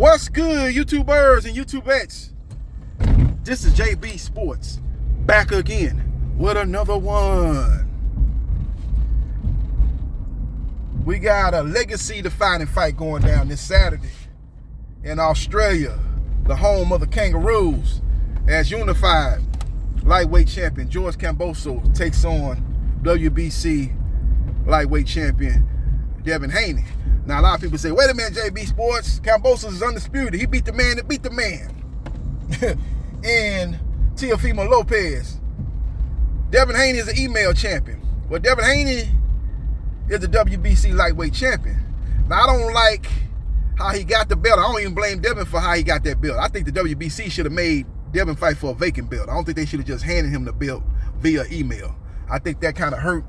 What's good, YouTubers and YouTubettes? This is JB Sports, back again with another one. We got a legacy-defining fight going down this Saturday in Australia, the home of the Kangaroos, as unified lightweight champion George Kambosos takes on WBC lightweight champion Devin Haney. Now, a lot of people say, wait a minute, JB Sports, Kambosos is undisputed. He beat the man that beat the man. And Teofimo Lopez. Devin Haney is an email champion. Well, Devin Haney is the WBC lightweight champion. Now, I don't like how he got the belt. I don't even blame Devin for how he got that belt. I think the WBC should have made Devin fight for a vacant belt. I don't think they should have just handed him the belt via email. I think that kind of hurt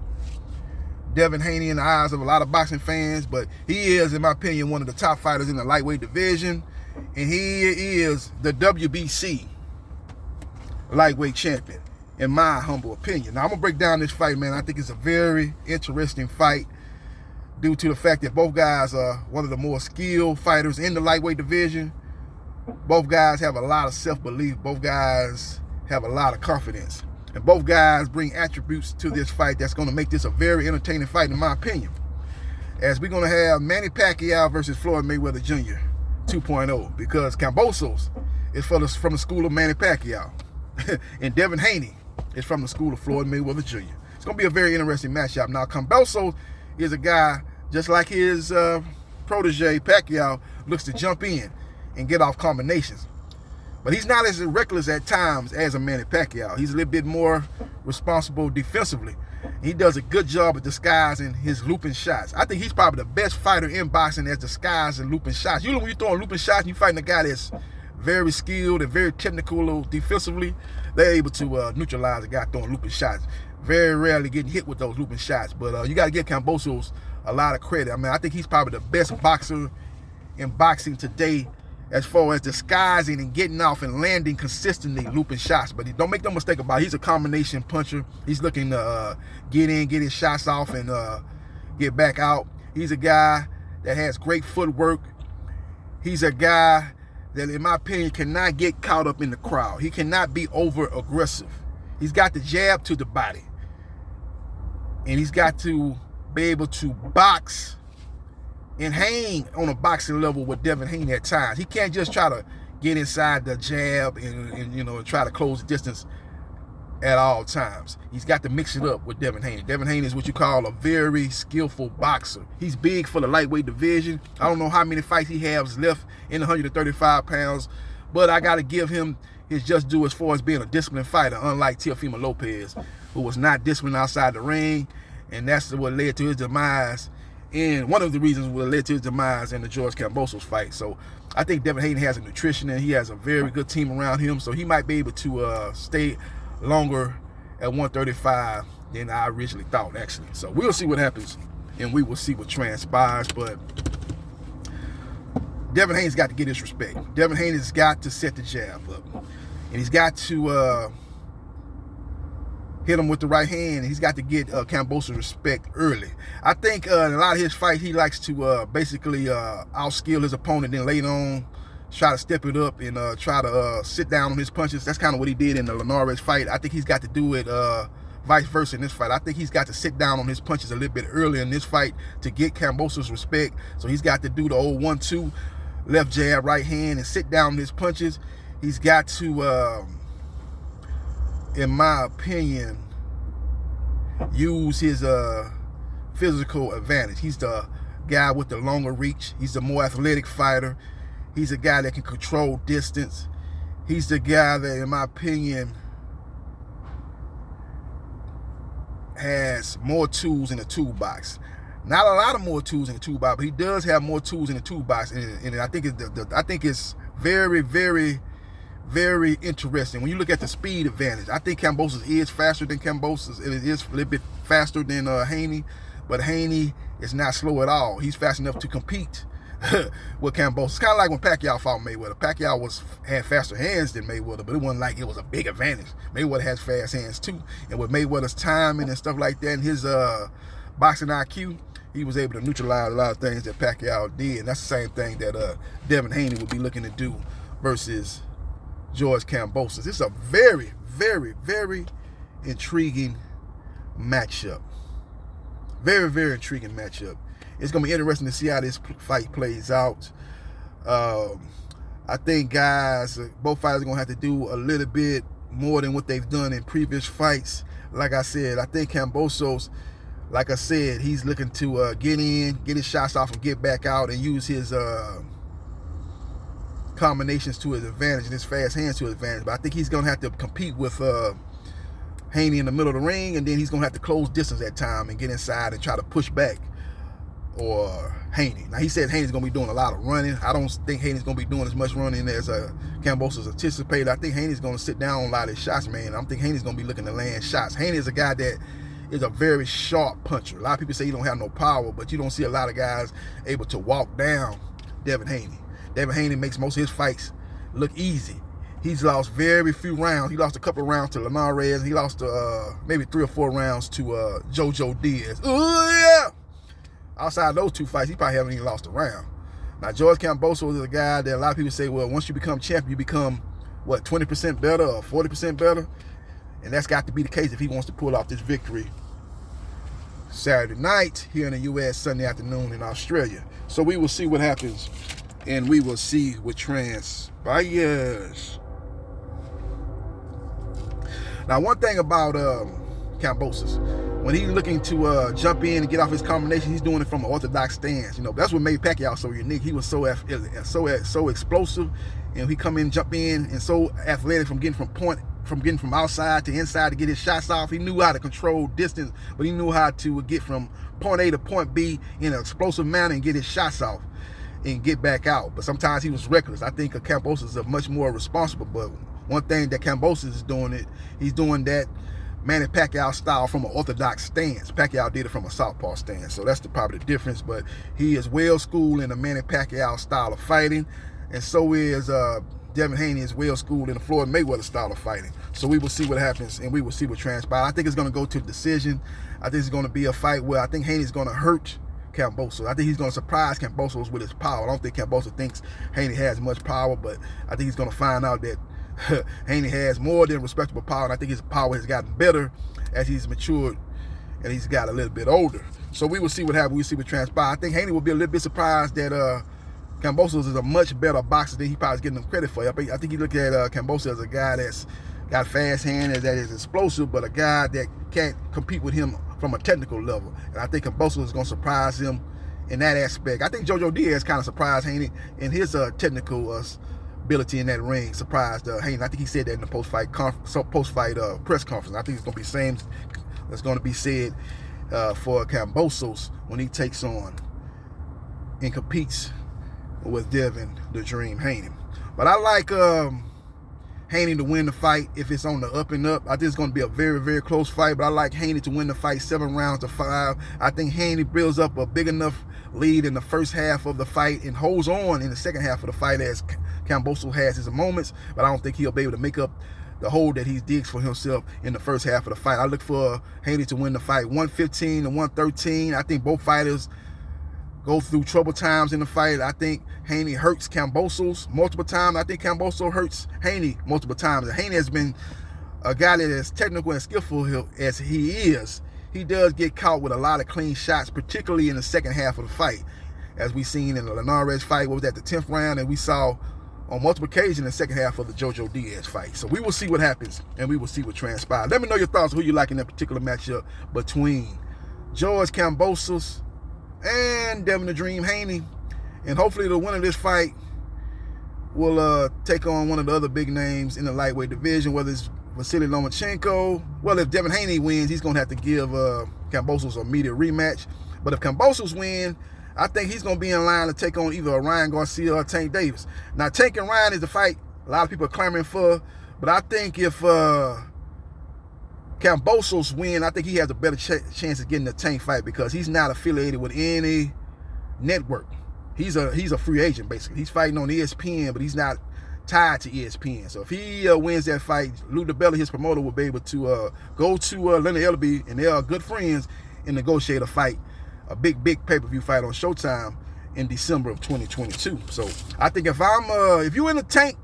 Devin Haney in the eyes of a lot of boxing fans, but he is, in my opinion, one of the top fighters in the lightweight division, and he is the WBC lightweight champion, in my humble opinion. Now, I'm going to break down this fight, man. I think it's a very interesting fight due to the fact that both guys are one of the more skilled fighters in the lightweight division. Both guys have a lot of self-belief. Both guys have a lot of confidence. And both guys bring attributes to this fight that's going to make this a very entertaining fight, in my opinion. As we're going to have Manny Pacquiao versus Floyd Mayweather Jr. 2.0, because Kambosos is from the school of Manny Pacquiao. And Devin Haney is from the school of Floyd Mayweather Jr. It's going to be a very interesting matchup. Now, Kambosos is a guy, just like his protege, Pacquiao, looks to jump in and get off combinations. But he's not as reckless at times as a Manny Pacquiao. He's a little bit more responsible defensively. He does a good job of disguising his looping shots. I think he's probably the best fighter in boxing at disguising looping shots. Usually when you're throwing looping shots and you're fighting a guy that's very skilled and very technical defensively, they're able to neutralize a guy throwing looping shots. Very rarely getting hit with those looping shots. But you got to give Kambosos a lot of credit. I mean, I think he's probably the best boxer in boxing today as far as disguising and getting off and landing consistently looping shots. But don't make no mistake about it, he's a combination puncher. He's looking to get in, get his shots off, and get back out. He's a guy that has great footwork. He's a guy that, in my opinion, cannot get caught up in the crowd. He cannot be over-aggressive. He's got the jab to the body. And he's got to be able to box and hang on a boxing level with Devin Haney at times. He can't just try to get inside the jab and try to close the distance at all times. He's got to mix it up with Devin Haney. Devin Haney is what you call a very skillful boxer. He's big for the lightweight division. I don't know how many fights he has left in 135 pounds, but I got to give him his just due as far as being a disciplined fighter, unlike Teofimo Lopez, who was not disciplined outside the ring, and that's what led to his demise. And one of the reasons what led to his demise in the George Kambosos fight. So I think Devin Haney has a nutritionist. He has a very good team around him. So he might be able to stay longer at 135 than I originally thought, actually. So we'll see what happens, and we will see what transpires. But Devin Haney's got to get his respect. Devin Haney's got to set the jab up. And he's got to hit him with the right hand. He's got to get Kambosos respect early. I think in a lot of his fights, he likes to basically outskill his opponent, then later on try to step it up and try to sit down on his punches. That's kind of what he did in the Linares fight. I think he's got to do it vice versa in this fight. I think he's got to sit down on his punches a little bit earlier in this fight to get Kambosos respect. So he's got to do the old 1-2, left jab, right hand, and sit down on his punches. He's got to, in my opinion, use his physical advantage. He's the guy with the longer reach. He's the more athletic fighter. He's a guy that can control distance. He's the guy that, in my opinion, has more tools in the toolbox. Not a lot of more tools in the toolbox, but he does have more tools in the toolbox, and I think it's very, very, very interesting. When you look at the speed advantage, I think Kambosos is faster than Kambosos. It is a little bit faster than Haney, but Haney is not slow at all. He's fast enough to compete with Kambosos. It's kind of like when Pacquiao fought Mayweather. Pacquiao had faster hands than Mayweather, but it wasn't like it was a big advantage. Mayweather has fast hands too, and with Mayweather's timing and stuff like that, and his boxing IQ, he was able to neutralize a lot of things that Pacquiao did. And that's the same thing that Devin Haney would be looking to do versus George Kambosos. This is a very, very, very intriguing matchup. Very, very intriguing matchup. It's going to be interesting to see how this fight plays out. I think, guys, both fighters are going to have to do a little bit more than what they've done in previous fights. Like I said, I think Kambosos, like I said, he's looking to get in, get his shots off, and get back out and use his combinations to his advantage and his fast hands to his advantage. But I think he's going to have to compete with Haney in the middle of the ring, and then he's going to have to close distance at time and get inside and try to push back or Haney. Now, he said Haney's going to be doing a lot of running. I don't think Haney's going to be doing as much running as Kambosos anticipated. I think Haney's going to sit down on a lot of his shots, man. I think Haney's going to be looking to land shots. Haney is a guy that is a very sharp puncher. A lot of people say he don't have no power, but you don't see a lot of guys able to walk down Devin Haney. Devin Haney makes most of his fights look easy. He's lost very few rounds. He lost a couple of rounds to Linares. He lost maybe 3 or 4 rounds to JoJo Diaz. Oh, yeah! Outside those 2 fights, he probably haven't even lost a round. Now, George Kambosos is a guy that a lot of people say, well, once you become champion, you become, what, 20% better or 40% better? And that's got to be the case if he wants to pull off this victory Saturday night here in the U.S., Sunday afternoon in Australia. So we will see what happens, and we will see what transpires. Now, one thing about Kambosos, when he's looking to jump in and get off his combination, he's doing it from an orthodox stance. You know, that's what made Pacquiao so unique. He was so explosive, and he come in, jump in, and so athletic from getting from outside to inside to get his shots off. He knew how to control distance, but he knew how to get from point A to point B in an explosive manner and get his shots off and get back out. But sometimes he was reckless. I think Kambosos is much more responsible. But one thing that Kambosos is doing, he's doing that Manny Pacquiao style from an orthodox stance. Pacquiao did it from a southpaw stance, so that's probably the difference. But he is well schooled in the Manny Pacquiao style of fighting, and so is Devin Haney is well schooled in the Floyd Mayweather style of fighting. So we will see what happens, and we will see what transpires. I think it's going to go to a decision. I think it's going to be a fight where I think Haney's going to hurt Kambosos. I think he's going to surprise Kambosos with his power. I don't think Kambosos thinks Haney has much power, but I think he's going to find out that Haney has more than respectable power, and I think his power has gotten better as he's matured and he's got a little bit older. So we will see what happens. We'll see what transpires. I think Haney will be a little bit surprised that Kambosos is a much better boxer than he probably is getting him credit for. I think he look at Kambosos as a guy that's got fast hands, that is explosive, but a guy that can't compete with him from a technical level. And I think Kambosos is going to surprise him in that aspect. I think JoJo Diaz kind of surprised Haney in his technical ability in that ring. Surprised Haney. I think he said that in the post-fight press conference. I think it's going to be the same that's going to be said for Kambosos when he takes on and competes with Devin the Dream Haney. But I like Haney to win the fight if it's on the up and up. I think it's going to be a very, very close fight, but I like Haney to win the fight 7 rounds to 5. I think Haney builds up a big enough lead in the first half of the fight and holds on in the second half of the fight as Kambosos has his moments, but I don't think he'll be able to make up the hole that he digs for himself in the first half of the fight. I look for Haney to win the fight 115 to 113. I think both fighters go through troubled times in the fight. I think Haney hurts Kambosos multiple times. I think Kambosos hurts Haney multiple times. And Haney has been a guy that is technical and skillful as he is. He does get caught with a lot of clean shots, particularly in the second half of the fight. As we seen in the Linares fight, what was that, the 10th round, and we saw on multiple occasions in the second half of the JoJo Diaz fight. So we will see what happens, and we will see what transpires. Let me know your thoughts on who you like in that particular matchup between George Kambosos and Devin the Dream Haney. And hopefully the winner of this fight will take on one of the other big names in the lightweight division, whether it's Vasily Lomachenko. Well, if Devin Haney wins, he's going to have to give Kambosos an immediate rematch. But if Kambosos wins, I think he's going to be in line to take on either Ryan Garcia or Tank Davis. Now, Tank and Ryan is the fight a lot of people are clamoring for, but I think if Kambosos win, I think he has a better chance of getting the Tank fight because he's not affiliated with any network. He's a free agent, basically. He's fighting on ESPN, but he's not tied to ESPN. So if he wins that fight, Lou DiBella, his promoter, will be able to go to Leonard Ellerbe, and they are good friends, and negotiate a fight a big pay-per-view fight on Showtime in December of 2022. So I think if you in the Tank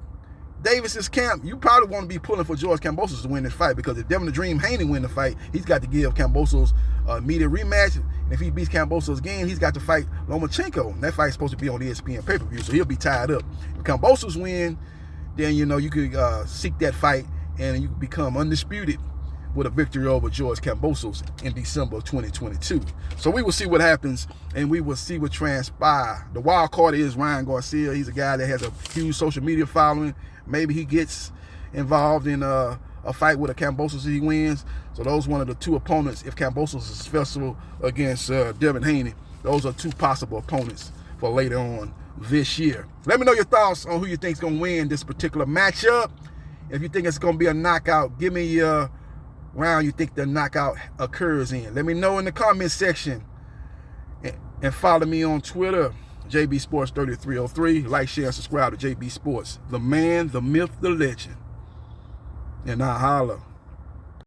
Davis's camp, you probably want to be pulling for George Kambosos to win this fight, because if Devin the Dream Haney win the fight, he's got to give Kambosos an immediate rematch. And if he beats Kambosos again, he's got to fight Lomachenko. And that fight's supposed to be on ESPN pay-per-view, so he'll be tied up. If Kambosos win, then you could seek that fight and you could become undisputed with a victory over George Kambosos in December of 2022. So we will see what happens, and we will see what transpires. The wild card is Ryan Garcia. He's a guy that has a huge social media following. Maybe he gets involved in a fight with a Kambosos if he wins. So those one of the two opponents, if Kambosos is successful against Devin Haney, those are two possible opponents for later on this year. Let me know your thoughts on who you think is going to win this particular matchup. If you think it's going to be a knockout, give me your round you think the knockout occurs in. Let me know in the comment section, and follow me on Twitter, JBsports3303. Like, share, and subscribe to JB Sports, the man, the myth, the legend. And I holla.